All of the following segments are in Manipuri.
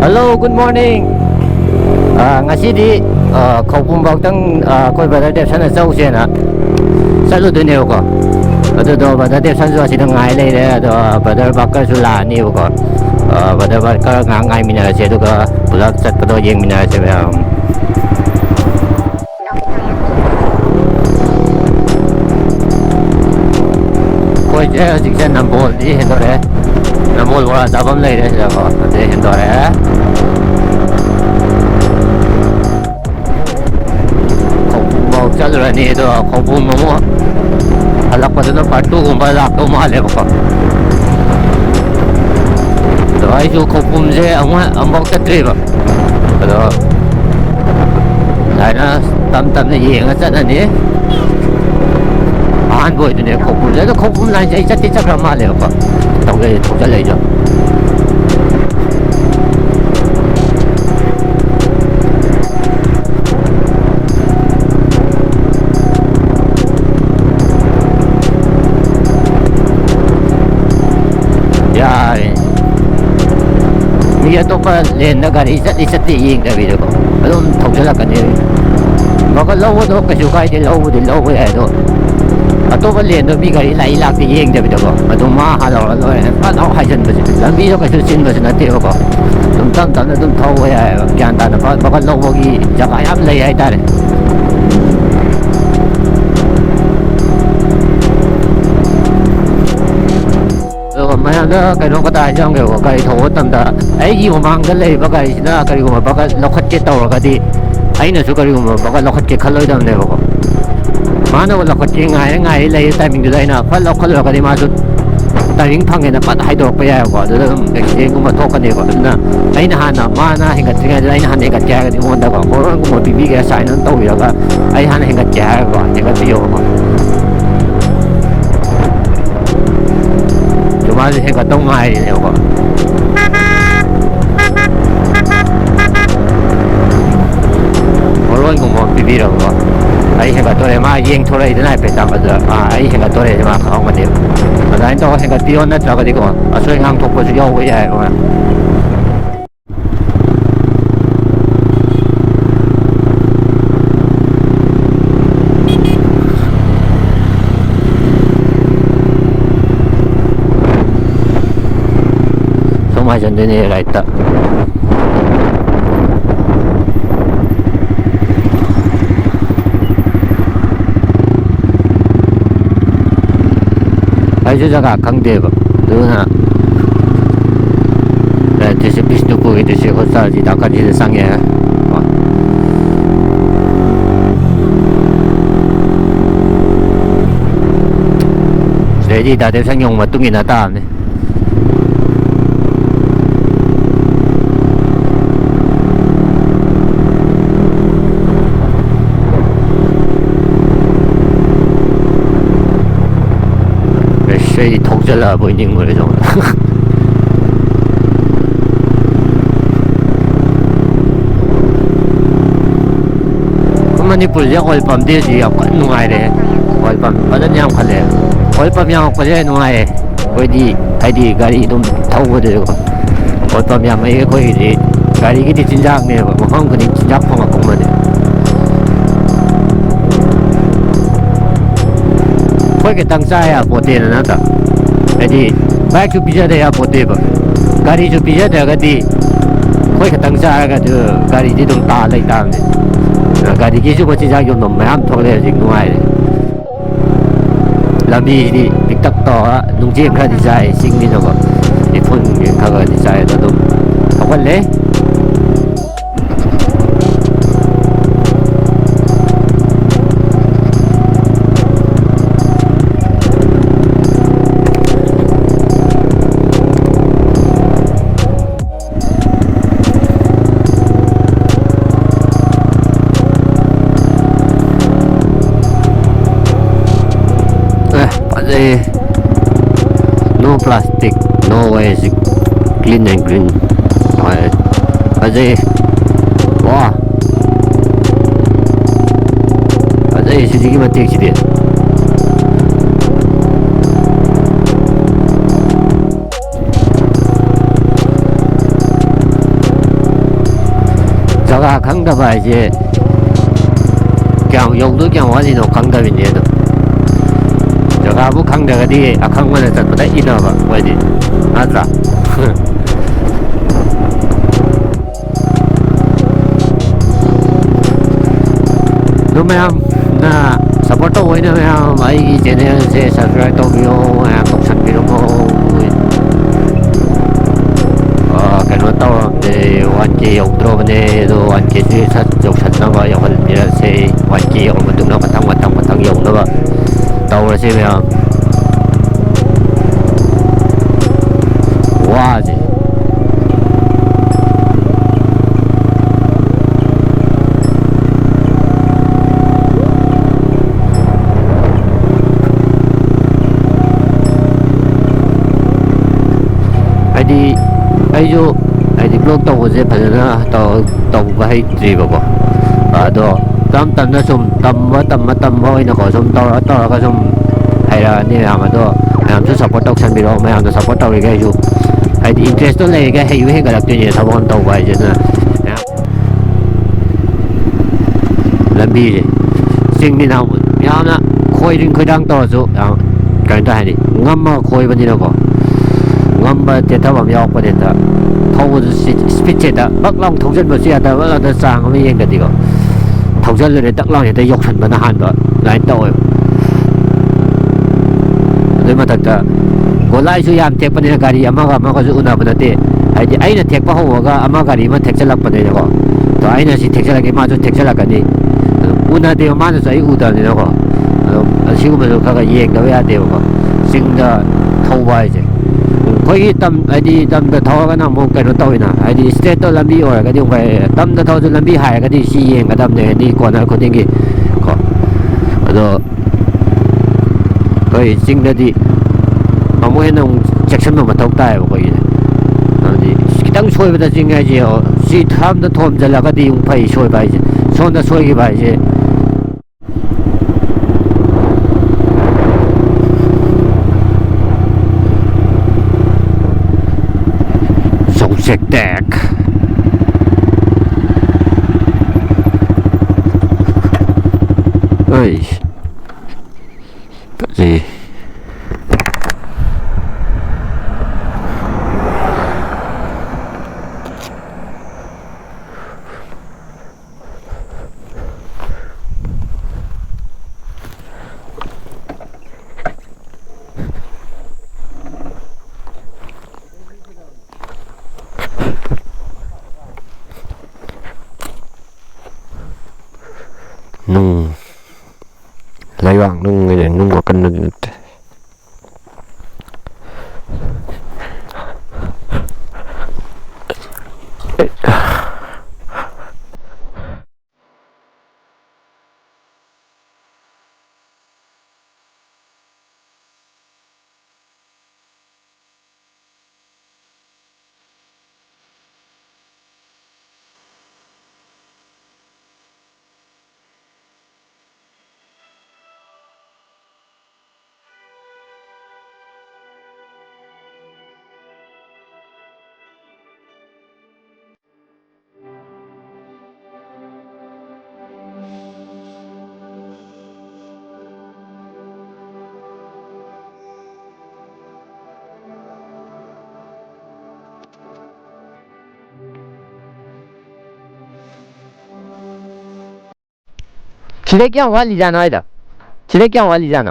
Hello, good morning. Ngasi Khawpumbawtang koi Brother Debsan chawsena chaludunebako. Adudo Brother Debsan su asida ngai leire ado Brother Bakar su laani bako. Brother Bakar ngai minarase aduga pulak chatpado yengminarase ba. Koi jikse Nambol di hendore. Nambol wala dabam leire sako. Ade hendore. Chalurani itu Khawpum mo halakpaduna part 2 gumba lakto male bako. So ai su Khawpum je ambak chatri ba. Ado laina tam ne yenga chanani. An boy ne Khawpum je Khawpum lain je chatti chakra male bako. Tawge thojal jo. Mi atopa len na gari isati yeng dabi ko adum thogjalakani baka lawo do kasu kai de lawo ya do atopa len do mi gari lai lak de yeng dabi ko adum ma ha lo lo fa no haijan basi lambi do kasu sin basi na te ko dum tam na dum thaw ya gyan ta na baka lawo gi jaga yam lai ai tare mayamda kaino kata jang ge ko kai thaw tamda ai gi mamang da lei ba kai sina kari ko ba ka lokhat ke tawra ga di aina su kari ko ba ka lokhat ke khaloi dam ne ko mana ko lokhat ke ngai lei timing da ina fa lokhat ga di ma su timing phang na pat hai dok pa ya ko da exchange ko ma thok ka ne ko na aina hana mana hinga tinga da aina hana ga kya ga di on da ko horon ko mo bibi ga sign on taw ya ga ai hana hinga kya ko hinga ti yo ko Mas henga tong ngai ne ko horon ko mo bibi ro ko ai henga tore ma yeng thore idana pe ta ma da ai henga tore ma khao ma de adai to henga pion na tra ga di ko asoi ngang thok ko su yo we ya ko Majan din right ta ai ju jaga khangde ba du na la dise Bishnupur dise hotel ji da ka ji sang ye jadi da de sang yong ma tung ina ta ne Saya thogjallah boining mo rin ako. Kung Manipur siya, oil pump din siya, nungay rin. Oil pump, padan niya ang kali. Oil pump niya ako siya, nungay rin. Pwede, hindi, gari itong tao ko din ako. Oil pump niya, may ko hindi. Gari kiti chinjak niya, mukhang kuning chinjak pang akong man. Pwede kitang saya, pote na nata. Jadi baik tu bisa daya pote ba gari tu bisa daya di koi khatang sa ga tu gari di dum ta lai ta ne gari ki su ko chi ja yom nom mayam thok le jing nuai lambi di tiktak to nung je kha di sai sing ni no ba ni phun ni kha ga di sai da dum thok le no plastic, no waste, clean and green. Aje, wah, aje sisi mati sih dia. ꯖꯒꯥ ꯈꯪꯗꯕ ꯍꯥꯏꯁꯦ ꯀꯌꯥꯝ ꯌꯧꯗꯣꯏ ꯀꯌꯥꯝ ꯋꯥꯠꯂꯤꯅꯣ ꯈꯪꯗꯕꯤꯅꯦ ꯑꯗꯣ ꯖꯒꯥꯕꯨ ꯈꯪꯗ꯭ꯔꯒꯗꯤ ꯑꯈꯪꯕꯅ ꯆꯠꯄꯗ ꯏꯟꯅꯕ ꯑꯩꯈꯣꯏꯗꯤ ꯅꯠꯇ꯭ꯔꯥ ꯑꯗꯨ ꯃꯌꯥꯝꯅ ꯁꯞꯄꯣꯔꯠ ꯇꯧꯕꯩꯅ ꯃꯌꯥꯝ ꯑꯩꯒꯤ ꯆꯦꯅꯦꯜꯁꯦ ꯁꯕꯁꯀ꯭ꯔꯥꯏꯕ ꯇꯧꯕꯤꯌꯣ ꯃꯌꯥꯝ ꯇꯧꯁꯟꯕꯤꯔꯝꯃꯣ ꯀꯩꯅꯣ ꯇꯧꯔꯕꯅꯦ 1K ꯌꯧꯗ꯭ꯔꯣꯕꯅꯦ ꯑꯗꯣ 1Kꯁꯤ ꯁꯠ ꯌꯧꯁꯟꯅꯕ ꯌꯧꯍꯟꯕꯤꯔꯁꯦ 1K ꯌꯧꯔ ꯃꯇꯨꯡꯗ ꯃꯊꯪ ꯌꯧꯅꯕ ꯇꯧꯔꯁꯦ ꯃꯌꯥꯝ 와지 아이도 블로그 떠보지 파잖아 떠봐 해드리고 아도 땀나 좀 땀마 이나고 좀 떠가 좀 하이라니 아마도 ꯃꯌꯥꯝꯁꯨ ꯁꯞꯄꯣꯔꯠ ꯇꯧꯁꯟꯕꯤꯔꯛꯑꯣ ꯃꯌꯥꯝꯅ ꯁꯞꯄꯣꯔꯠ ꯇꯧꯔꯤꯒꯩ ꯑꯩꯁꯨ ꯍꯥꯏꯗꯤ ꯏꯟꯇꯔꯦꯁꯇꯣ ꯂꯩꯔꯤꯒꯩ ꯍꯩꯕ ꯍꯦꯟꯒꯠꯂꯛꯇꯣꯏꯅꯦ ꯊꯕꯛ ꯑꯃ ꯇꯧꯕ ꯍꯥꯏꯁꯤꯅ ꯂꯝꯕꯤꯁꯦ ꯆꯤꯡꯅꯤꯅ ꯌꯥꯝꯅ ꯈꯣꯏꯔꯤꯡ ꯈꯣꯏꯗꯥꯡ ꯇꯧꯔꯁꯨ ꯌꯥꯝ ꯀꯩꯅꯣ ꯍꯥꯏꯗꯤ ꯉꯝꯃꯒ ꯈꯣꯏꯕꯅꯤꯅꯀꯣ ꯉꯝꯕ ꯇꯦꯊꯕ ꯑꯃ ꯌꯥꯎꯔꯛꯄꯅꯤꯅ ꯊꯧꯕꯗꯨ ꯁ꯭ꯄꯤꯠꯁꯦꯗ ꯕꯛ ꯂꯥꯎ ꯊꯧꯖꯤꯟꯕꯁꯨ ꯌꯥꯗꯕ ꯕꯛ ꯂꯥꯎꯅ ꯆꯥꯡ ꯑꯃ ꯌꯦꯡꯗꯗꯤꯀꯣ ꯊꯧꯖꯤꯜꯂꯨꯔꯦ ꯗꯛ ꯂꯥꯎꯅ ꯍꯦꯛꯇ ꯌꯧꯁꯟꯕꯅ ꯍꯥꯟꯕ ꯑꯗꯨꯃꯥꯏꯅ ꯇꯧꯋꯦꯕ ꯑꯗꯨꯏ ꯃꯊꯛꯇ ꯒꯣꯂꯥꯏꯁꯨ ꯌꯥꯝ ꯊꯦꯛꯄꯅꯤꯅ ꯒꯥꯔꯤ ꯑꯃꯒꯁꯨ ꯎꯅꯕ ꯅꯠꯇꯦ ꯍꯥꯏꯗꯤ ꯑꯩꯅ ꯊꯦꯛꯄ ꯍꯧꯔꯒ ꯒꯥꯔꯤ ꯑꯃ ꯊꯦꯛꯆꯜꯂꯛꯄꯅꯤꯅꯀꯣ ꯑꯗꯣ ꯑꯩꯅ ꯁꯤ ꯊꯦꯛꯆꯜꯂꯛꯀꯦ ꯃꯥꯁꯨ ꯊꯦꯛꯆꯜꯂꯛꯀꯅꯤ ꯎꯅꯗꯦꯕ ꯃꯥꯅꯁꯨ ꯑꯩ ꯎꯗꯕꯅꯤꯅꯀꯣ ꯑꯗꯣ ꯑꯁꯤꯒꯨꯝꯕꯁꯨ ꯈꯔ ꯌꯦꯡꯗꯕ ꯌꯥꯗꯦꯕꯀꯣ ꯆꯤꯡꯗ ꯊꯧꯕ ꯍꯥꯏꯁꯦ ꯑꯩꯈꯣꯏꯒꯤ ꯍꯥꯏꯗꯤ ꯇꯝꯗ ꯊꯧꯔꯒꯅ ꯑꯃꯨꯛ ꯀꯩꯅꯣ ꯇꯧꯋꯤꯅ ꯍꯥꯏꯗꯤ ꯏꯁꯇ꯭ꯔꯦꯠꯇꯣ ꯂꯝꯕꯤ ꯑꯣꯏꯔꯒꯗꯤ ꯑꯃꯨꯛ ꯇꯝꯗ ꯊꯧꯔꯁꯨ ꯂꯝꯕꯤ ꯍꯥꯏꯔꯒꯗꯤ ꯁꯤ ꯌꯦꯡꯒꯗꯕꯅꯦ ꯍꯥꯏꯗꯤ ꯀꯣꯅꯔ ꯈꯨꯗꯤꯡꯒꯤ ꯀꯣ ꯑꯗꯣ ꯑꯩꯈꯣꯏ ꯆꯤꯡꯗꯗꯤ ꯑꯃꯨꯛ ꯍꯦꯟꯅ ꯑꯃꯨꯛ ꯆꯦꯛꯁꯤꯟꯕ ꯃꯊꯧ ꯇꯥꯏꯌꯦꯕ ꯑꯩꯈꯣꯏꯒꯤꯁꯦ ꯍꯥꯏꯗꯤ ꯈꯤꯇꯪ ꯁꯣꯏꯕꯗ ꯆꯤꯡ ꯍꯥꯏꯁꯦ ꯁꯤ ꯊꯥꯝꯗ ꯊꯣꯝꯖꯤꯜꯂꯒꯗꯤ ꯑꯃꯨꯛ ꯐꯩ ꯁꯣꯏꯕ ꯍꯥꯏꯁꯦ ꯁꯣꯝꯗ ꯁꯣꯏꯈꯤꯕ ꯍꯥꯏꯁꯦ Subject Oi Gì Nung Lấy bảng nung người để nung có cân được Sile kya wali jana aida Sile kya wali jana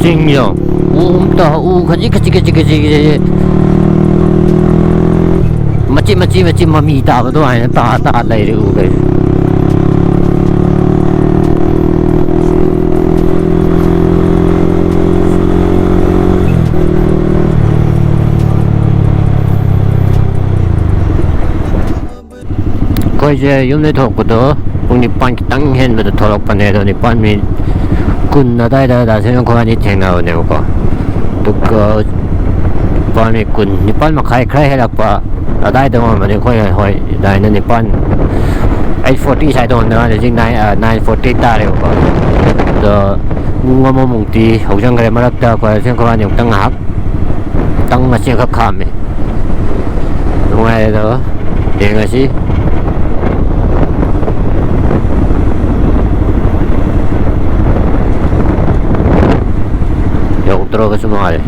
Jingyo Kaji Machi mami ta do aina ta lai ri u gai Koise yumne thokdo pung 9 kitang hen ba thorok pane do 9 min kun na dai da se ko ani thengna ne ko tuk pan mi kun 9 ma khai khai helak pa dai da ma ne khoi hoi dai na 9 840 sai don na jing 940 ta re ko do ꯄꯨꯡ ꯑꯃꯃꯨꯛꯇꯤ ꯍꯧꯖꯤꯟꯈ꯭ꯔꯦ ꯃꯔꯛꯇ ꯑꯩꯈꯣꯏ ꯑꯁꯦꯡꯈꯣꯏꯕꯥꯅꯤ ꯑꯃꯨꯛꯇꯪ ꯉꯥꯏꯍꯥꯛꯇꯪ ꯃꯆꯦꯈꯛ ꯈꯥꯝꯃꯦ ꯅꯨꯡꯉꯥꯏꯔꯦꯗꯣ ꯌꯦꯡꯉꯁꯤ ꯌꯧꯗ꯭ꯔꯒꯁꯨ ꯃꯥꯜꯂꯦ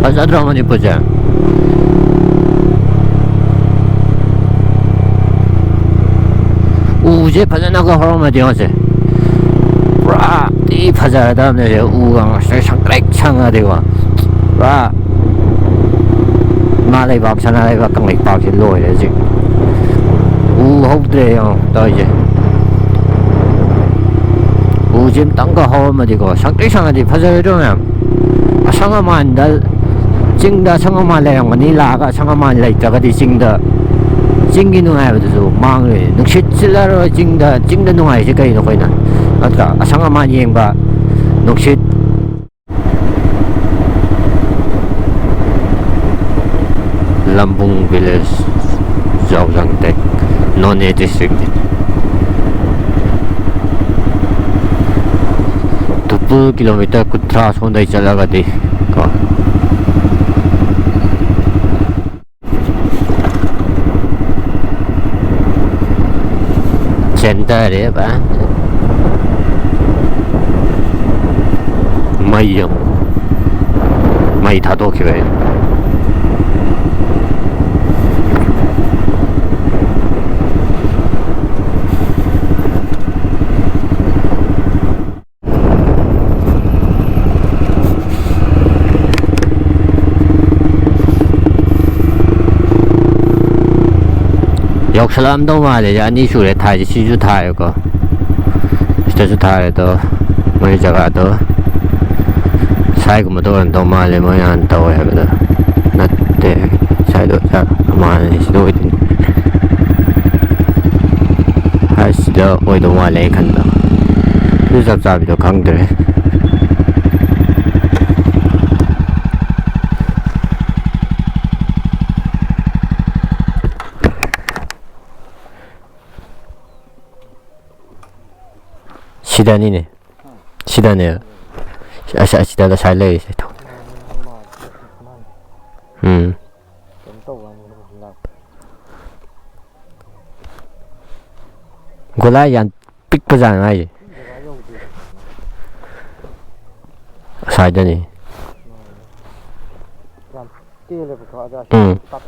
ꯐꯖꯗ꯭ꯔꯣ ꯃꯅꯤꯄꯨꯔꯁꯦ ꯎꯁꯦ ꯐꯖꯅꯒ ꯍꯧꯔꯝꯃꯗꯤ ꯌꯦꯡꯉꯣꯁꯦ ꯄꯨꯔꯥ ꯊꯤ ꯐꯖꯔꯗꯕꯅꯦ ꯎꯒ ꯉꯁꯥꯏ ꯁꯪꯇ꯭ꯔꯤꯛ ꯁꯪꯉꯗꯤꯀꯣ ꯄꯨꯔꯥ ꯏꯃꯥ ꯂꯩꯕꯥꯛ ꯁꯅꯥ ꯂꯩꯕꯥꯛ ꯀꯪꯂꯩꯄꯥꯛꯁꯦ ꯂꯣꯏꯔꯦ ꯍꯧꯖꯤꯛ ꯎ ꯍꯧꯗ꯭ꯔꯦ ꯌꯦꯡꯉꯣ ꯇꯧꯔꯤꯁꯦ ꯎꯁꯦ ꯑꯝꯇꯪꯒ ꯍꯧꯔꯝꯃꯗꯤꯀꯣ ꯁꯪꯇ꯭ꯔꯤꯛ ꯁꯪꯉꯗꯤ ꯐꯖꯔꯣꯏꯗ꯭ꯔꯣ ꯃꯌꯥꯝ ꯑꯁꯪ ꯑꯃꯥꯟꯗ ꯆꯤꯡꯗ ꯑꯁꯪ ꯑꯃꯥꯟ ꯂꯩꯔꯝꯒꯅꯤ ꯂꯥꯛꯑꯒ ꯑꯁꯪ ꯑꯃꯥꯟ ꯂꯩꯇ꯭ꯔꯒꯗꯤ ꯆꯤꯡꯒꯤ ꯅꯨꯡꯉꯥꯏꯕꯗꯨꯁꯨ ꯃꯥꯡꯂꯣꯏ ꯅꯨꯡꯁꯤꯠ ꯁꯤꯠꯂꯔꯣꯏ ꯆꯤꯡꯗ ꯅꯨꯡꯉꯥꯏꯔꯤꯁꯦ ꯀꯩꯅꯣ ꯑꯩꯈꯣꯏꯅ ꯅꯠꯇ꯭ꯔꯥ ꯑꯁꯪ ꯑꯃꯥꯟ ꯌꯦꯡꯕ ꯅꯨꯡꯁꯤꯠ ꯂꯝꯕꯨꯡ ꯚꯤꯂꯦꯖ ꯖꯥꯎꯖꯥꯡꯇꯦꯛ ꯅꯣꯅꯦ ꯗꯤꯁꯇ꯭ꯔꯤꯛ ꯇꯨꯄꯨꯜ ꯀꯤꯂꯣꯃꯤꯇꯔ 30 ꯁꯣꯝꯗꯩ ꯆꯠꯂꯒꯗꯤ ꯀꯣ ꯆꯦꯟꯊꯔꯦꯕ ꯃꯩ ꯊꯥꯗꯣꯛꯈꯤꯕ ꯌꯧꯁꯜꯂꯛꯑꯝꯗꯧ ꯃꯥꯜꯂꯦ ꯑꯅꯤ ꯁꯨꯔꯦ ꯊꯥꯏꯁꯦ ꯁꯤꯁꯨ ꯊꯥꯔꯦꯀꯣ ꯁꯤꯗꯁꯨ ꯊꯥꯔꯦ ꯑꯗꯣ ꯃꯣꯏ ꯖꯒꯥꯗꯣ ꯁꯥꯏꯒꯨꯝꯕꯗ ꯑꯣꯏꯔꯝꯗꯧ ꯃꯥꯜꯂꯦ ꯃꯣꯏ ꯍꯥꯟꯅ ꯇꯧꯋꯦ ꯍꯥꯏꯕꯗꯣ ꯅꯠꯇꯦ ꯁꯥꯏꯗꯣ ꯃꯥꯜꯂꯦ ꯁꯤꯗ ꯑꯣꯏꯗꯣꯏꯅꯤ ꯁꯤꯗ ꯑꯣꯏꯗꯧ ꯃꯥꯜꯂꯦ ꯑꯩ ꯈꯟꯕ ꯑꯗꯨ ꯆꯞ ꯆꯥꯕꯤꯗꯣ ꯈꯪꯗ꯭ꯔꯦ 시단이네. 시단이에요. 시다가 잘 내리세요. 골라야 안 삑쁘잖아, 아이. 사이드니. 응. 딱